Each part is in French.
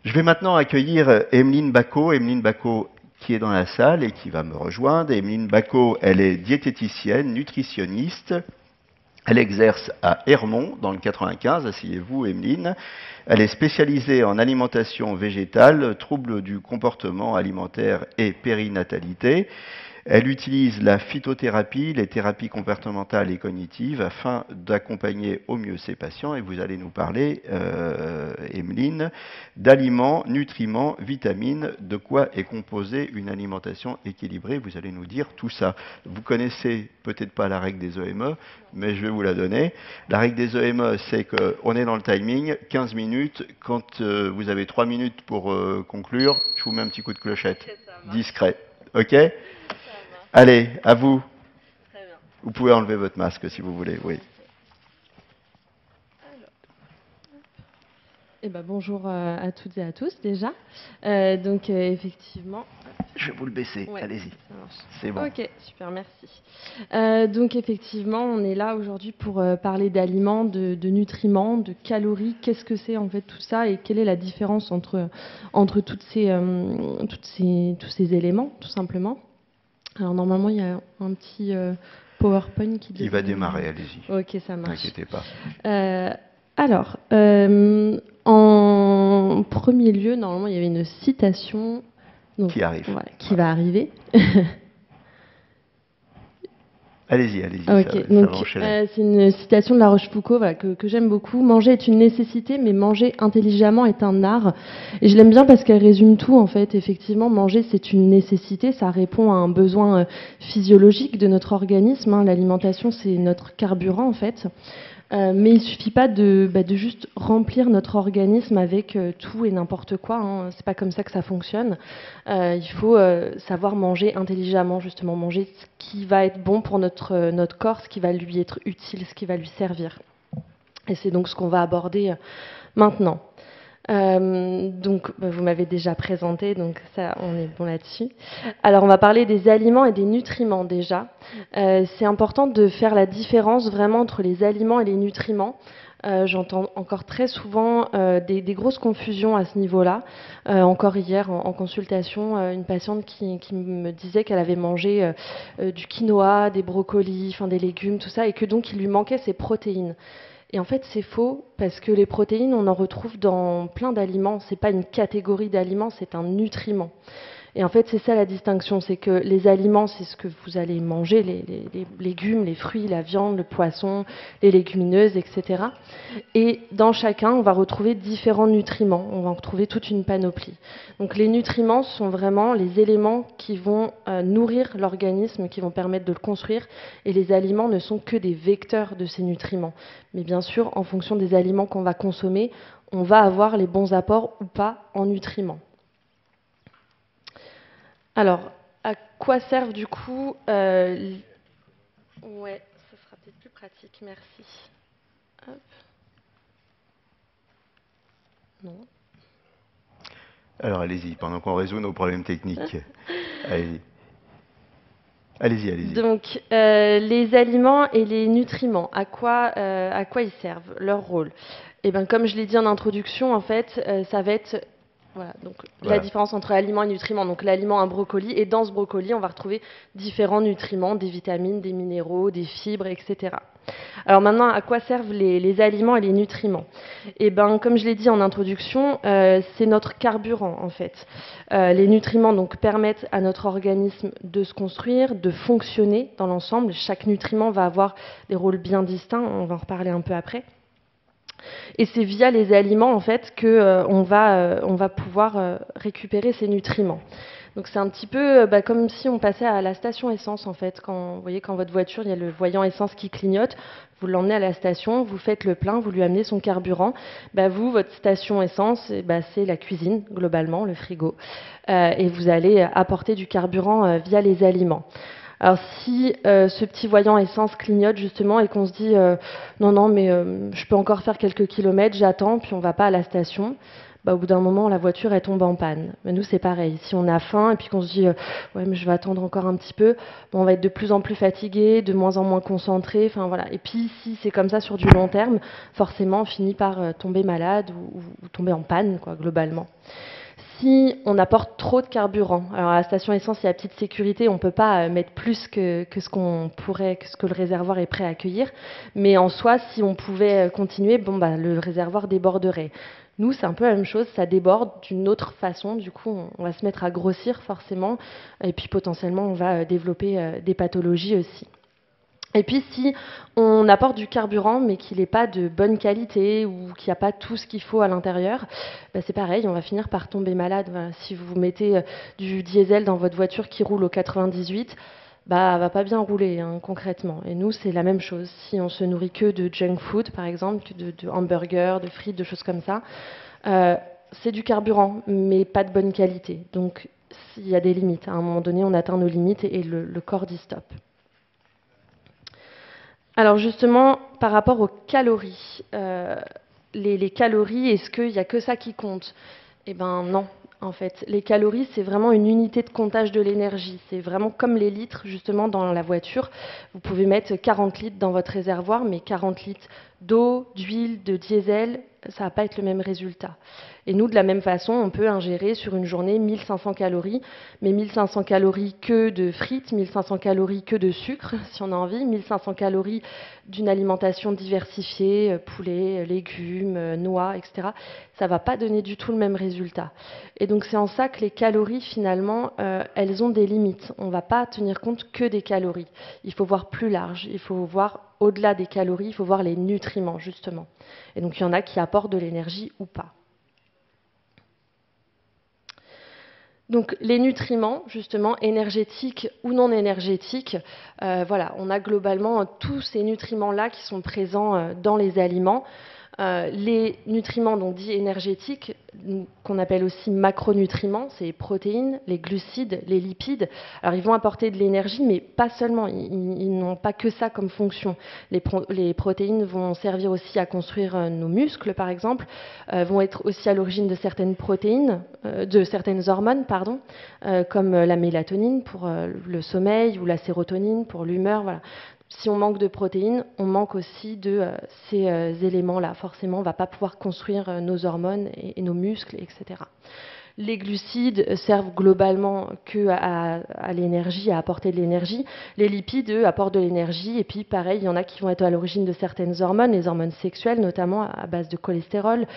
Je vais maintenant accueillir Emeline Bacot. Emeline Bacot qui est dans la salle et qui va me rejoindre. Emeline Bacot, elle est diététicienne, nutritionniste. Elle exerce à Hermont, dans le 95. Asseyez-vous, Emeline. Elle est spécialisée en alimentation végétale, troubles du comportement alimentaire et périnatalité. Elle utilise la phytothérapie, les thérapies comportementales et cognitives afin d'accompagner au mieux ses patients. Et vous allez nous parler, Emeline, d'aliments, nutriments, vitamines, de quoi est composée une alimentation équilibrée. Vous allez nous dire tout ça. Vous connaissez peut-être pas la règle des EME, mais je vais vous la donner. La règle des EME, c'est qu'on est dans le timing, 15 minutes. Quand vous avez 3 minutes pour conclure, je vous mets un petit coup de clochette. Discret. OK ? Allez, à vous. Très bien. Vous pouvez enlever votre masque si vous voulez, oui. Eh ben, bonjour à toutes et à tous déjà. Effectivement... Je vais vous le baisser, ouais, allez-y. Ça marche. C'est bon. Ok, super, merci. Donc effectivement, on est là aujourd'hui pour parler d'aliments, de nutriments, de calories. Qu'est-ce que c'est en fait tout ça et quelle est la différence entre tous ces éléments, tout simplement. Alors normalement, il y a un petit PowerPoint qui... Il va démarrer, allez-y. Ok, ça marche. N'inquiétez pas. En premier lieu, normalement, il y avait une citation donc, qui arrive. Voilà, qui va arriver. Allez-y, allez-y. Okay, c'est une citation de La Rochefoucauld voilà, que j'aime beaucoup. Manger est une nécessité, mais manger intelligemment est un art. Et je l'aime bien parce qu'elle résume tout, en fait. Effectivement, manger, c'est une nécessité. Ça répond à un besoin physiologique de notre organisme. Hein. L'alimentation, c'est notre carburant, en fait. Mais il suffit pas de juste remplir notre organisme avec tout et n'importe quoi. Hein. C'est pas comme ça que ça fonctionne. Il faut savoir manger intelligemment, justement, manger ce qui va être bon pour notre corps, ce qui va lui être utile, ce qui va lui servir. Et c'est donc ce qu'on va aborder maintenant. Vous m'avez déjà présenté, donc ça, on est bon là-dessus. Alors, on va parler des aliments et des nutriments déjà. C'est important de faire la différence vraiment entre les aliments et les nutriments. J'entends encore très souvent des grosses confusions à ce niveau-là. Encore hier, en consultation, une patiente qui me disait qu'elle avait mangé du quinoa, des brocolis, enfin des légumes, tout ça, et que donc il lui manquait ses protéines. Et en fait, c'est faux, parce que les protéines, on en retrouve dans plein d'aliments. C'est pas une catégorie d'aliments, c'est un nutriment. Et en fait, c'est ça la distinction, c'est que les aliments, c'est ce que vous allez manger, les légumes, les fruits, la viande, le poisson, les légumineuses, etc. Et dans chacun, on va retrouver différents nutriments. On va en retrouver toute une panoplie. Donc les nutriments sont vraiment les éléments qui vont nourrir l'organisme, qui vont permettre de le construire. Et les aliments ne sont que des vecteurs de ces nutriments. Mais bien sûr, en fonction des aliments qu'on va consommer, on va avoir les bons apports ou pas en nutriments. Alors, à quoi servent du coup... Ouais, ça sera peut-être plus pratique, merci. Hop. Non. Alors, allez-y, pendant qu'on résout nos problèmes techniques. Allez-y. Allez-y, allez-y. Donc, les aliments et les nutriments, à quoi ils servent, leur rôle? Eh bien, comme je l'ai dit en introduction, en fait, ça va être... Voilà, donc la différence entre aliments et nutriments. Donc l'aliment, un brocoli, et dans ce brocoli, on va retrouver différents nutriments, des vitamines, des minéraux, des fibres, etc. Alors maintenant, à quoi servent les aliments et les nutriments? Eh bien, comme je l'ai dit en introduction, c'est notre carburant, en fait. Les nutriments donc, permettent à notre organisme de se construire, de fonctionner dans l'ensemble. Chaque nutriment va avoir des rôles bien distincts, on va en reparler un peu après. Et c'est via les aliments en fait qu'on va pouvoir récupérer ces nutriments. Donc c'est un petit peu comme si on passait à la station essence en fait. Vous voyez quand votre voiture, il y a le voyant essence qui clignote, vous l'emmenez à la station, vous faites le plein, vous lui amenez son carburant. Vous, votre station essence, c'est la cuisine globalement, le frigo. Et vous allez apporter du carburant via les aliments. Alors si ce petit voyant essence clignote justement et qu'on se dit non mais je peux encore faire quelques kilomètres, j'attends, puis on va pas à la station, bah, au bout d'un moment, la voiture, elle tombe en panne. Mais nous, c'est pareil. Si on a faim et puis qu'on se dit, ouais, mais je vais attendre encore un petit peu, bon, on va être de plus en plus fatigué, de moins en moins concentré. Enfin, voilà. Et puis, si c'est comme ça sur du long terme, forcément, on finit par tomber malade ou tomber en panne, quoi, globalement. Si on apporte trop de carburant, alors à la station essence, il y a la petite sécurité, on ne peut pas mettre plus que ce qu'on pourrait, que ce que le réservoir est prêt à accueillir. Mais en soi, si on pouvait continuer, bon, bah, le réservoir déborderait. Nous, c'est un peu la même chose, ça déborde d'une autre façon. Du coup, on va se mettre à grossir forcément, et puis potentiellement, on va développer des pathologies aussi. Et puis si on apporte du carburant mais qu'il n'est pas de bonne qualité ou qu'il n'y a pas tout ce qu'il faut à l'intérieur, bah c'est pareil, on va finir par tomber malade. Voilà, si vous mettez du diesel dans votre voiture qui roule au 98, bah elle va pas bien rouler hein, concrètement. Et nous c'est la même chose. Si on se nourrit que de junk food par exemple, de hamburgers, de frites, de choses comme ça, c'est du carburant mais pas de bonne qualité. Donc il y a des limites. À un moment donné, on atteint nos limites et le corps dit stop. Alors justement, par rapport aux calories, les calories, est-ce qu'il n'y a que ça qui compte? Eh bien non, en fait. Les calories, c'est vraiment une unité de comptage de l'énergie. C'est vraiment comme les litres, justement, dans la voiture. Vous pouvez mettre 40 litres dans votre réservoir, mais 40 litres d'eau, d'huile, de diesel, ça va pas être le même résultat. Et nous, de la même façon, on peut ingérer sur une journée 1500 calories, mais 1500 calories que de frites, 1500 calories que de sucre, si on a envie, 1500 calories d'une alimentation diversifiée, poulet, légumes, noix, etc. Ça ne va pas donner du tout le même résultat. Et donc c'est en ça que les calories, finalement, elles ont des limites. On ne va pas tenir compte que des calories. Il faut voir plus large, il faut voir au-delà des calories, il faut voir les nutriments, justement. Et donc il y en a qui apportent de l'énergie ou pas. Donc les nutriments, justement, énergétiques ou non énergétiques, voilà, on a globalement tous ces nutriments-là qui sont présents dans les aliments. Les nutriments donc dits énergétiques, qu'on appelle aussi macronutriments, c'est les protéines, les glucides, les lipides. Alors ils vont apporter de l'énergie, mais pas seulement, ils n'ont pas que ça comme fonction. Les protéines vont servir aussi à construire nos muscles, par exemple, vont être aussi à l'origine de certaines protéines, de certaines hormones, pardon, comme la mélatonine pour le sommeil ou la sérotonine pour l'humeur, voilà. Si on manque de protéines, on manque aussi de ces éléments-là. Forcément, on ne va pas pouvoir construire nos hormones et nos muscles, etc. Les glucides servent globalement que à l'énergie, à apporter de l'énergie. Les lipides, eux, apportent de l'énergie. Et puis, pareil, il y en a qui vont être à l'origine de certaines hormones, les hormones sexuelles, notamment à base de cholestérol,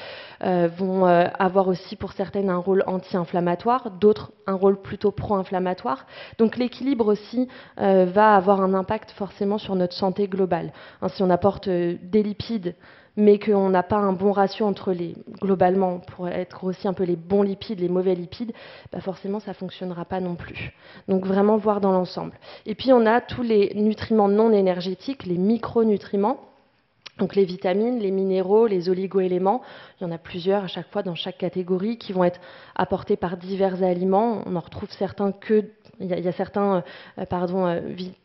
vont avoir aussi pour certaines un rôle anti-inflammatoire, d'autres un rôle plutôt pro-inflammatoire. Donc l'équilibre aussi va avoir un impact forcément sur notre santé globale. Hein, si on apporte des lipides, mais qu'on n'a pas un bon ratio entre les, globalement, pour être aussi un peu les bons lipides, les mauvais lipides, bah forcément ça ne fonctionnera pas non plus. Donc vraiment voir dans l'ensemble. Et puis on a tous les nutriments non énergétiques, les micronutriments, donc les vitamines, les minéraux, les oligoéléments, il y en a plusieurs à chaque fois dans chaque catégorie qui vont être apportés par divers aliments. On en retrouve certains que... Il y a certains,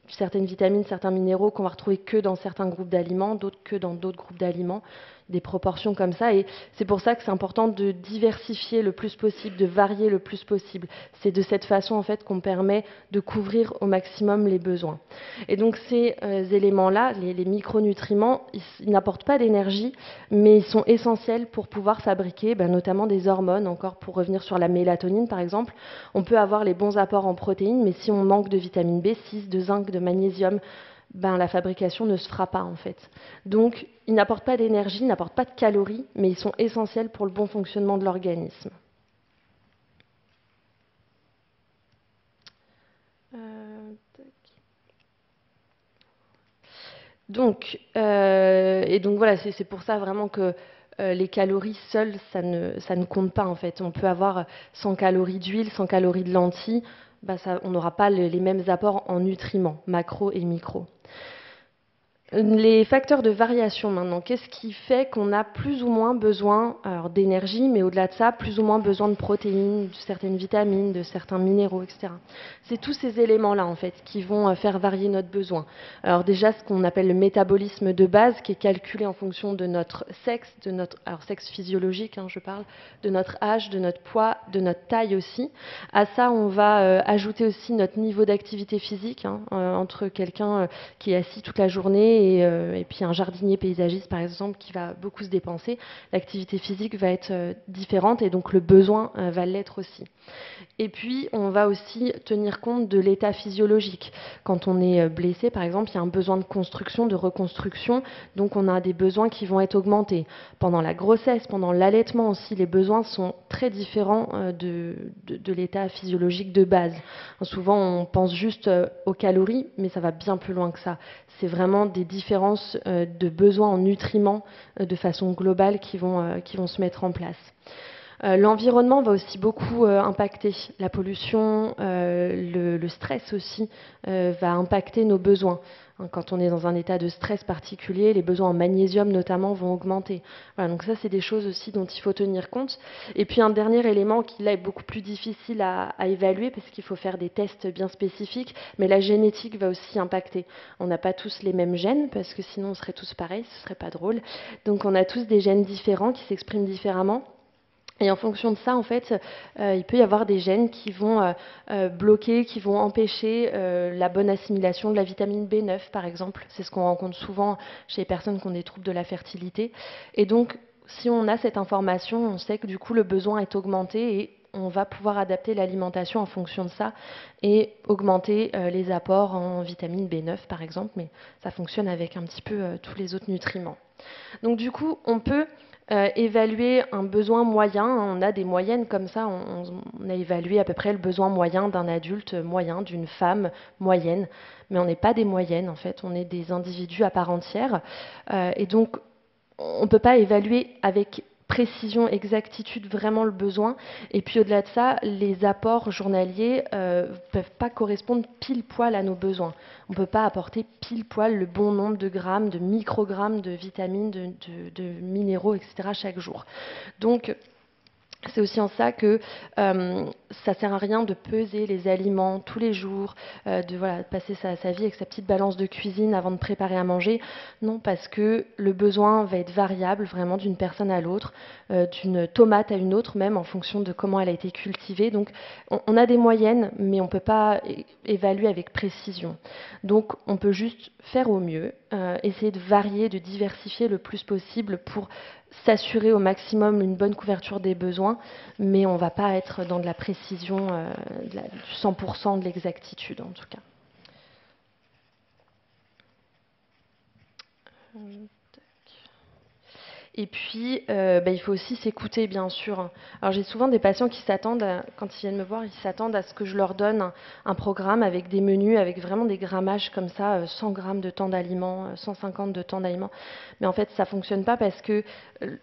certaines vitamines, certains minéraux qu'on va retrouver que dans certains groupes d'aliments, d'autres que dans d'autres groupes d'aliments, des proportions comme ça. Et c'est pour ça que c'est important de diversifier le plus possible, de varier le plus possible. C'est de cette façon en fait qu'on permet de couvrir au maximum les besoins. Et donc ces éléments-là, les micronutriments, ils n'apportent pas d'énergie, mais ils sont essentiels pour pouvoir fabriquer notamment des hormones. Encore pour revenir sur la mélatonine par exemple, on peut avoir les bons apports en protéines, mais si on manque de vitamine B6, de zinc, de magnésium, la fabrication ne se fera pas en fait. Donc ils n'apportent pas d'énergie, ils n'apportent pas de calories, mais ils sont essentiels pour le bon fonctionnement de l'organisme. Donc voilà, c'est pour ça vraiment que les calories seules, ça ne compte pas en fait. On peut avoir 100 calories d'huile, 100 calories de lentilles, on n'aura pas les mêmes apports en nutriments, macro et micro. Les facteurs de variation maintenant, qu'est-ce qui fait qu'on a plus ou moins besoin d'énergie, mais au-delà de ça, plus ou moins besoin de protéines, de certaines vitamines, de certains minéraux, etc. C'est tous ces éléments-là, en fait, qui vont faire varier notre besoin. Alors déjà, ce qu'on appelle le métabolisme de base, qui est calculé en fonction de notre sexe, alors sexe physiologique, hein, je parle, de notre âge, de notre poids, de notre taille aussi. À ça, on va ajouter aussi notre niveau d'activité physique, hein, entre quelqu'un qui est assis toute la journée et puis un jardinier paysagiste, par exemple, qui va beaucoup se dépenser, l'activité physique va être différente et donc le besoin va l'être aussi. Et puis, on va aussi tenir compte de l'état physiologique. Quand on est blessé, par exemple, il y a un besoin de construction, de reconstruction, donc on a des besoins qui vont être augmentés. Pendant la grossesse, pendant l'allaitement aussi, les besoins sont très différents de l'état physiologique de base. Souvent, on pense juste aux calories, mais ça va bien plus loin que ça. C'est vraiment des différences de besoins en nutriments de façon globale qui vont se mettre en place. L'environnement va aussi beaucoup impacter. La pollution, le stress aussi va impacter nos besoins. Quand on est dans un état de stress particulier, les besoins en magnésium notamment vont augmenter. Voilà, donc ça, c'est des choses aussi dont il faut tenir compte. Et puis un dernier élément qui là est beaucoup plus difficile à évaluer parce qu'il faut faire des tests bien spécifiques, mais la génétique va aussi impacter. On n'a pas tous les mêmes gènes parce que sinon on serait tous pareils, ce serait pas drôle. Donc on a tous des gènes différents qui s'expriment différemment. Et en fonction de ça, en fait, il peut y avoir des gènes qui vont bloquer, qui vont empêcher la bonne assimilation de la vitamine B9, par exemple. C'est ce qu'on rencontre souvent chez les personnes qui ont des troubles de la fertilité. Et donc, si on a cette information, on sait que du coup, le besoin est augmenté et on va pouvoir adapter l'alimentation en fonction de ça et augmenter les apports en vitamine B9, par exemple. Mais ça fonctionne avec un petit peu tous les autres nutriments. Donc, du coup, on peut évaluer un besoin moyen, on a des moyennes comme ça, on a évalué à peu près le besoin moyen d'un adulte moyen, d'une femme moyenne, mais on n'est pas des moyennes en fait, on est des individus à part entière, et donc on ne peut pas évaluer avec précision, exactitude vraiment le besoin. Et puis au-delà de ça, les apports journaliers ne peuvent pas correspondre pile poil à nos besoins. On ne peut pas apporter pile poil le bon nombre de grammes, de microgrammes de vitamines, de minéraux, etc. chaque jour. Donc c'est aussi en ça que ça ne sert à rien de peser les aliments tous les jours, de passer sa vie avec sa petite balance de cuisine avant de préparer à manger. Non, parce que le besoin va être variable vraiment d'une personne à l'autre, d'une tomate à une autre même en fonction de comment elle a été cultivée. Donc on a des moyennes, mais on ne peut pas évaluer avec précision. Donc on peut juste faire au mieux, essayer de varier, de diversifier le plus possible pour s'assurer au maximum une bonne couverture des besoins, mais on ne va pas être dans de la précision, du 100% de l'exactitude en tout cas. Et puis, il faut aussi s'écouter, bien sûr. Alors, j'ai souvent des patients qui s'attendent, quand ils viennent me voir, ils s'attendent à ce que je leur donne un programme avec des menus, avec vraiment des grammages comme ça, 100 grammes de temps d'aliments, 150 de temps d'aliments. Mais en fait, ça ne fonctionne pas parce que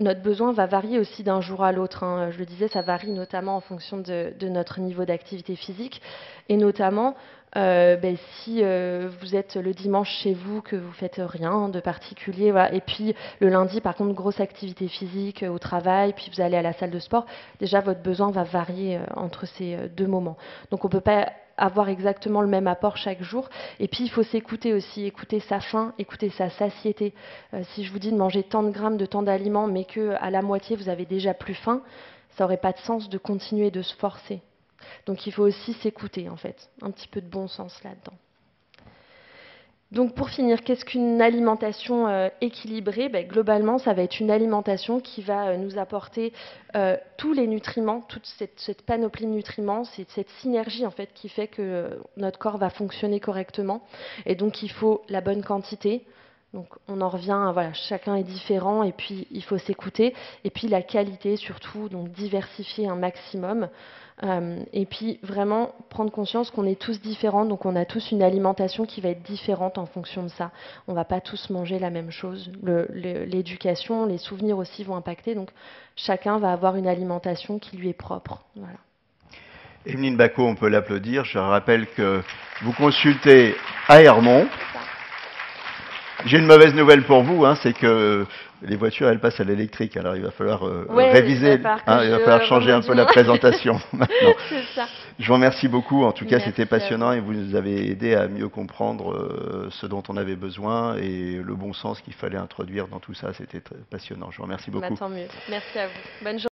notre besoin va varier aussi d'un jour à l'autre. Hein. Je le disais, ça varie notamment en fonction de notre niveau d'activité physique. Et notamment, si vous êtes le dimanche chez vous, que vous faites rien de particulier, voilà. Et puis le lundi, par contre, grosse activité physique au travail, puis vous allez à la salle de sport, déjà votre besoin va varier entre ces deux moments. Donc on ne peut pas avoir exactement le même apport chaque jour. Et puis il faut s'écouter aussi, écouter sa faim, écouter sa satiété. Si je vous dis de manger tant de grammes de tant d'aliments, mais qu'à la moitié vous avez déjà plus faim, ça n'aurait pas de sens de continuer de se forcer. Donc il faut aussi s'écouter, en fait. Un petit peu de bon sens là-dedans. Donc pour finir, qu'est-ce qu'une alimentation équilibrée ? Globalement, ça va être une alimentation qui va nous apporter tous les nutriments, toute cette panoplie de nutriments, c'est cette synergie en fait qui fait que notre corps va fonctionner correctement. Et donc il faut la bonne quantité. Donc on en revient, voilà, chacun est différent et puis il faut s'écouter. Et puis la qualité surtout, donc diversifier un maximum. Et puis vraiment prendre conscience qu'on est tous différents, donc on a tous une alimentation qui va être différente en fonction de ça. On ne va pas tous manger la même chose. L'éducation, les souvenirs aussi vont impacter, donc chacun va avoir une alimentation qui lui est propre. Voilà. Emeline Bacot, on peut l'applaudir. Je rappelle que vous consultez à Hermont. J'ai une mauvaise nouvelle pour vous, hein, c'est que les voitures, elles passent à l'électrique. Alors il va falloir réviser, il va falloir changer un peu la présentation maintenant. C'est ça. Je vous remercie beaucoup. En tout cas, Merci c'était passionnant et vous nous avez aidé à mieux comprendre ce dont on avait besoin et le bon sens qu'il fallait introduire dans tout ça. C'était passionnant. Je vous remercie beaucoup. Tant mieux. Merci à vous. Bonne journée.